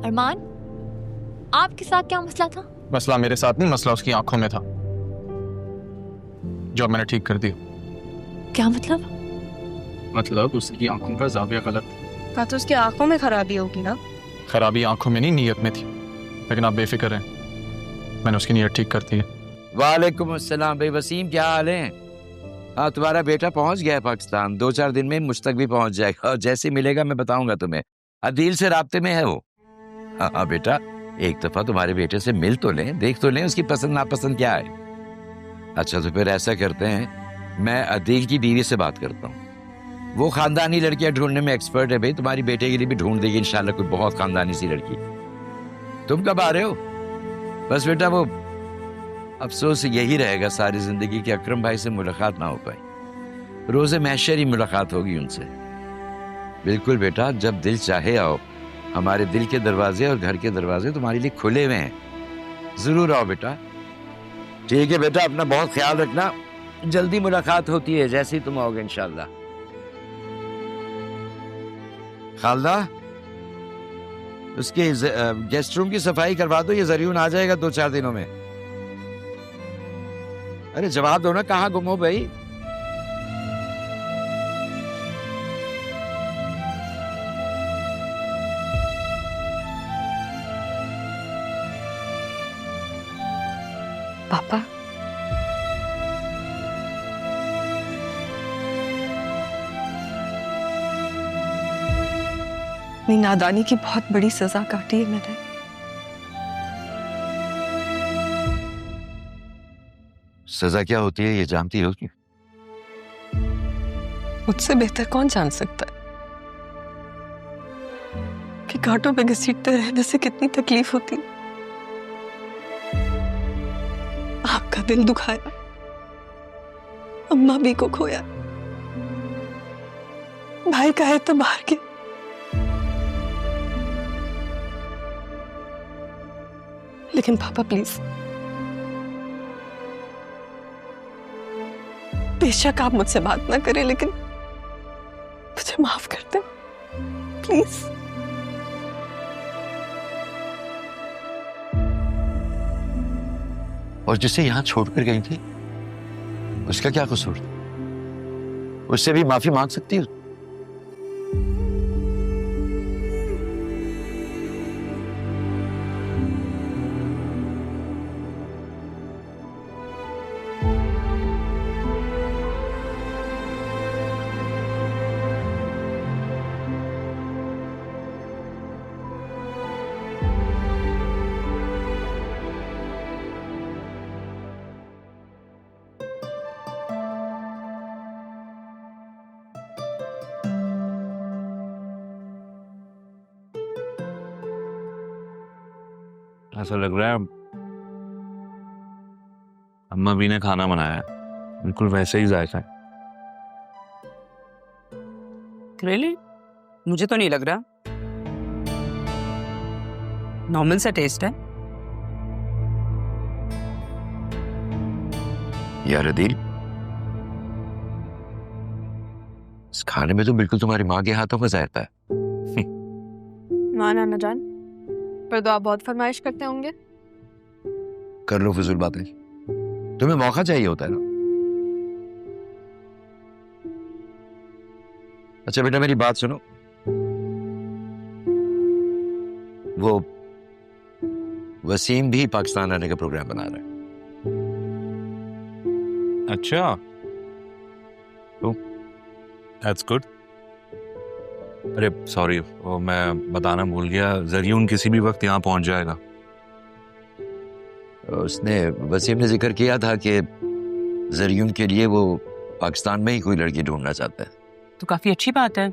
अरमान, आपके साथ क्या मसला था? मसला मेरे साथ नहीं, मसला उसकी आंखों में था जो मैंने ठीक कर दिया। क्या मतलब? मतलब उसकी आंखों का जाविया गलत। का तो उसकी आंखों में खराबी होगी ना। खराबी आंखों में नहीं, नीयत में थी। लेकिन आप बेफिक्र रहें, मैंने उसकी नीयत ठीक कर दी है। वालेकुम अस्सलाम भाई वसीम, क्या हाल है? हाँ, तुम्हारा बेटा पहुंच गया है पाकिस्तान। 2-4 दिन में मुझ तक भी पहुंच जाएगा और जैसे मिलेगा मैं बताऊंगा तुम्हें। अदील से राब्ते में है वो। हाँ हाँ बेटा, एक दफा तुम्हारे बेटे से मिल तो लें, देख तो लें उसकी पसंद नापसंद क्या है। अच्छा तो फिर ऐसा करते हैं, मैं अदील की बीवी से बात करता हूँ। वो खानदानी लड़कियां ढूंढने में एक्सपर्ट है भाई, तुम्हारी बेटे के लिए भी ढूंढ देगी इंशाल्लाह कोई बहुत खानदानी सी लड़की। तुम कब आ रहे हो? बस बेटा वो अफसोस यही रहेगा सारी जिंदगी कि अकरम भाई से मुलाकात ना हो पाई। रोजे महशर ही मुलाकात होगी उनसे। बिल्कुल बेटा, जब दिल चाहे आओ। हमारे दिल के दरवाजे और घर के दरवाजे तुम्हारे लिए खुले हुए हैं। जरूर आओ बेटा। ठीक है बेटा, अपना बहुत ख्याल रखना। जल्दी मुलाकात होती है जैसे ही तुम आओगे इंशाल्लाह। खालदा, उसके गेस्ट रूम की सफाई करवा दो, ये जरियून आ जाएगा 2-4 दिनों में। अरे जवाब दो ना, कहाँ गुम हो भाई? पापा, अपनी नादानी की बहुत बड़ी सजा काटी है मैंने। सजा क्या होती है ये जानती हो? मुझसे बेहतर कौन जान सकता है कि कांटों पे घसीटते रहने से कितनी तकलीफ होती है। आपका दिल दुखाया, अम्मा भी को खोया, भाई का है तो बाहर के। लेकिन पापा प्लीज, बेशक आप मुझसे बात ना करें, लेकिन मुझे माफ कर दें प्लीज। और जिसे यहाँ छोड़कर गई थी उसका क्या कसूर? उससे भी माफी मांग सकती हो। ऐसा लग रहा है अम्मा भी ने खाना बनाया है, बिल्कुल वैसे ही जायका है। Really? मुझे तो नहीं लग रहा। नॉर्मल सा टेस्ट है। यार अदील, इस खाने में तो बिल्कुल तुम्हारी माँ के हाथों का जायका है। हाँ नाना जान, पर तो आप बहुत फरमाइश करते होंगे। कर लो फिजूल बातें, तुम्हें मौका चाहिए होता है ना। अच्छा बेटा मेरी बात सुनो, वो वसीम भी पाकिस्तान आने का प्रोग्राम बना रहा है। अच्छा, तो दैट्स गुड। अरे सॉरी, वो मैं बताना भूल गया, जरियून किसी भी वक्त यहाँ पहुंच जाएगा। उसने, वसीम ने जिक्र किया था कि जरियून के लिए वो पाकिस्तान में ही कोई लड़की ढूंढना चाहता है। तो काफी अच्छी बात है।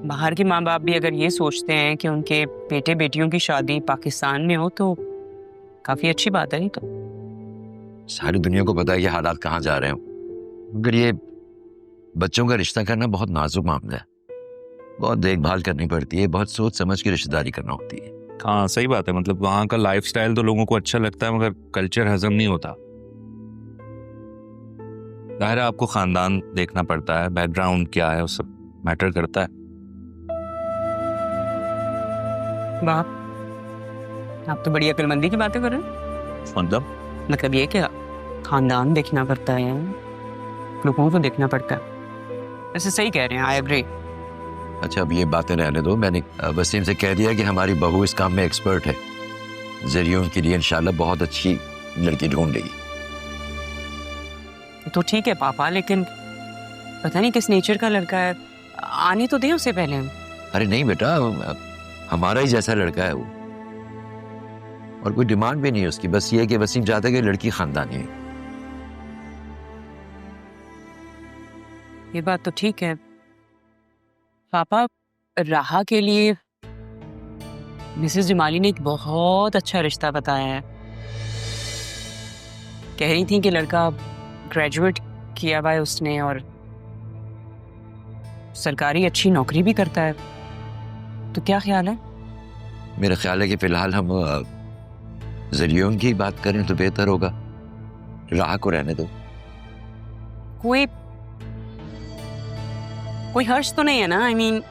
बाहर के माँ बाप भी अगर ये सोचते हैं कि उनके बेटे बेटियों की शादी पाकिस्तान में हो तो काफी अच्छी बात है। ये तो सारी दुनिया को पता है ये हालात कहाँ जा रहे हैं, मगर ये बच्चों का रिश्ता करना बहुत नाजुक मामला है। बहुत देखभाल करनी पड़ती है, बहुत सोच समझ के रिश्तेदारी करना होती है। हाँ सही बात है, मतलब वहाँ का लाइफस्टाइल तो लोगों को अच्छा लगता है मगर कल्चर हजम नहीं होता। जाहिर है आपको खानदान देखना पड़ता है, बैकग्राउंड क्या है, वो सब मैटर करता है। वाह, आप तो बड़ी अक्लमंदी की बातें कर रहे हैं। मतलब ये क्या खानदान देखना पड़ता है, लोगों को देखना पड़ता है। वैसे सही कह रहे हैं, आई एग्री। अच्छा अब ये बातें रहने दो, मैंने वसीम से कह दिया कि हमारी बहू इस काम में एक्सपर्ट है, ज़रियून के लिए इंशाल्लाह बहुत अच्छी लड़की ढूंढ लेगी। तो ठीक है पापा, लेकिन पता नहीं किस नेचर का लड़का है, आने तो दे उसे पहले। अरे नहीं बेटा, हमारा ही जैसा लड़का है वो, और कोई डिमांड भी नहीं है उसकी, बस ये है कि वसीम चाहता है कि लड़की खानदानी है। ये बात तो ठीक है पापा। राहा के लिए मिसेस जमाली ने एक बहुत अच्छा रिश्ता बताया है। कह रही थी कि लड़का ग्रेजुएट किया हुआ है उसने, और सरकारी अच्छी नौकरी भी करता है। तो क्या ख्याल है? मेरा ख्याल है कि फिलहाल हम ज़रियून की बात करें तो बेहतर होगा, राह को रहने दो। कोई हर्ष तो नहीं है ना? आई मीन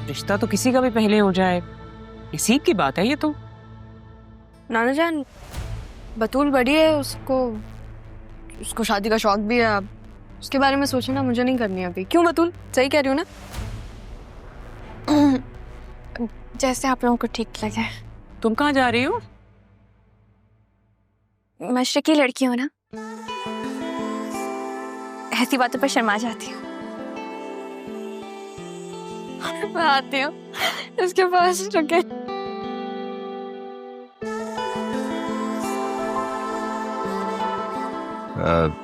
रिश्ता तो किसी का भी पहले हो जाए, नसीब की बात है ये तो। नाना जान, बतूल बड़ी है, उसको शादी का शौक भी है। अब उसके बारे में सोचना मुझे नहीं करनी अभी। क्यों बतूल, सही कह रही हूँ ना? जैसे आप लोगों को ठीक लगे। तुम कहाँ जा रही हो? मशरकी लड़की हो ना, ऐसी बातों पर शर्मा जाती हूँ। मैं आती हूँ इसके पास, रुके।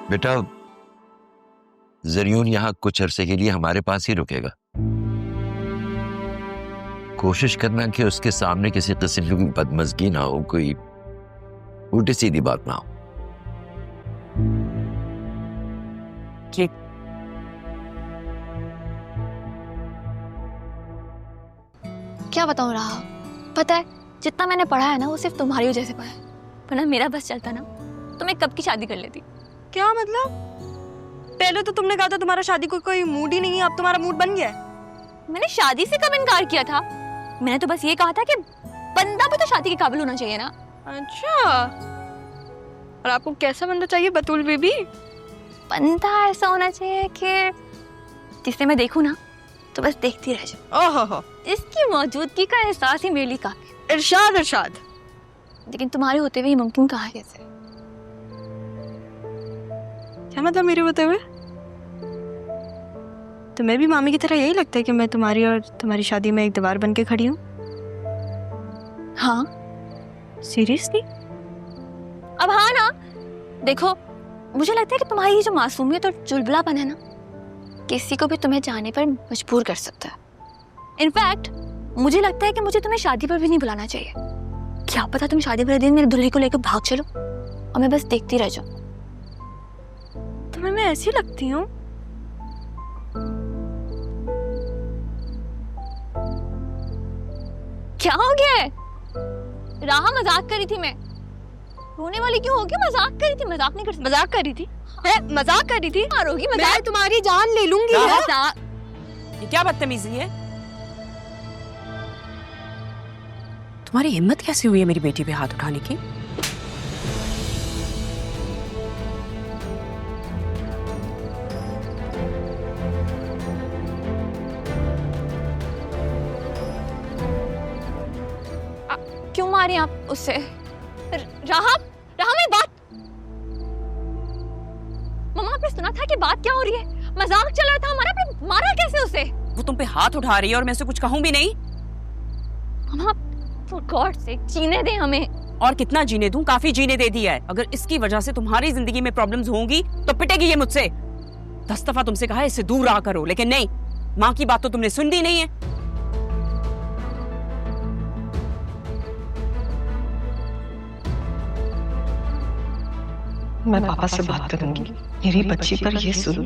बेटा ज़रियून यहाँ कुछ अरसे के लिए हमारे पास ही रुकेगा। कोशिश करना कि उसके सामने किसी किस्म की बदमज़गी ना हो, कोई उल्टी सीधी बात ना हो। ठीक। क्या बताऊँ राहा, पता है जितना मैंने पढ़ा है ना वो सिर्फ तुम्हारी वजह से पढ़ा है, वरना मेरा बस चलता ना तो मैं कब की शादी कर लेती। क्या मतलब? पहले तो तुमने कहा था तुम्हारा शादी को कोई मूड ही नहीं है, अब तुम्हारा मूड बन गया है। मैंने शादी से कब इनकार किया था? मैंने तो बस ये कहा था कि बंदा भी तो शादी के काबिल होना चाहिए ना। अच्छा, और आपको कैसा बंदा चाहिए बतूल बेबी? बंदा ऐसा होना चाहिए कि जिसे मैं देखूं ना तो बस देखती रह जाऊं। ओहो, इसकी मौजूदगी का एहसास ही मेरे लिए काफी। इरशाद इरशाद। लेकिन तुम्हारे होते हुए मुमकिन कहाँ है कैसे? क्या मतलब मेरे होते हुए? तुम्हें भी मामी की तरह यही लगता है कि मैं तुम्हारी और तुम्हारी शादी में एक दीवार बन के खड़ी हूँ? हाँ। सीरियसली? अब हाँ ना, देखो मुझे लगता है कि तुम्हारी ये जो मासूमियत और चुलबुलापन है ना, किसी को भी तुम्हें जाने पर मजबूर कर सकता है। इनफैक्ट मुझे लगता है कि मुझे तुम्हें शादी पर भी नहीं बुलाना चाहिए। क्या पता तुम शादी वाले दिन मेरे दूल्हे को लेकर भाग चलो और मैं बस देखती रह जाऊं। तुम्हें मैं ऐसी लगती हूँ? क्या हो गया है? राहा मजाक करी थी मैं। रोने वाली क्यों हो गई? मजाक करी थी, मजाक नहीं कर सकती। मजाक कर रही थी? मजाक कर रही थी? मारोगी मैं मजाक? तुम्हारी जान ले लूंगी। ये क्या बदतमीजी है? तुम्हारी हिम्मत कैसे हुई है मेरी बेटी पे हाथ उठाने की? क्यों मारी आप उससे? राहा, राहा मेरी बात। मम्मा आपने सुना था कि बात क्या हो रही है? मजाक चल रहा था हमारा, आपने मारा कैसे उसे? वो तुम पे हाथ उठा रही है और मैं उसे कुछ कहूं भी नहीं। मम्मा फॉर गॉड सेक जीने दें हमें। और कितना जीने दूं? काफी जीने दे दिया है। अगर इसकी वजह से तुम्हारी जिंदगी में प्रॉब्लम्स होंगी तो पिटेगी ये मुझसे। 10 दफा तुमसे कहा है इससे दूर रहा करो, लेकिन नहीं, माँ की बात तो तुमने सुन दी नहीं है। मैं पापा से बात करूंगी, मेरी बच्ची पर ये जुल्म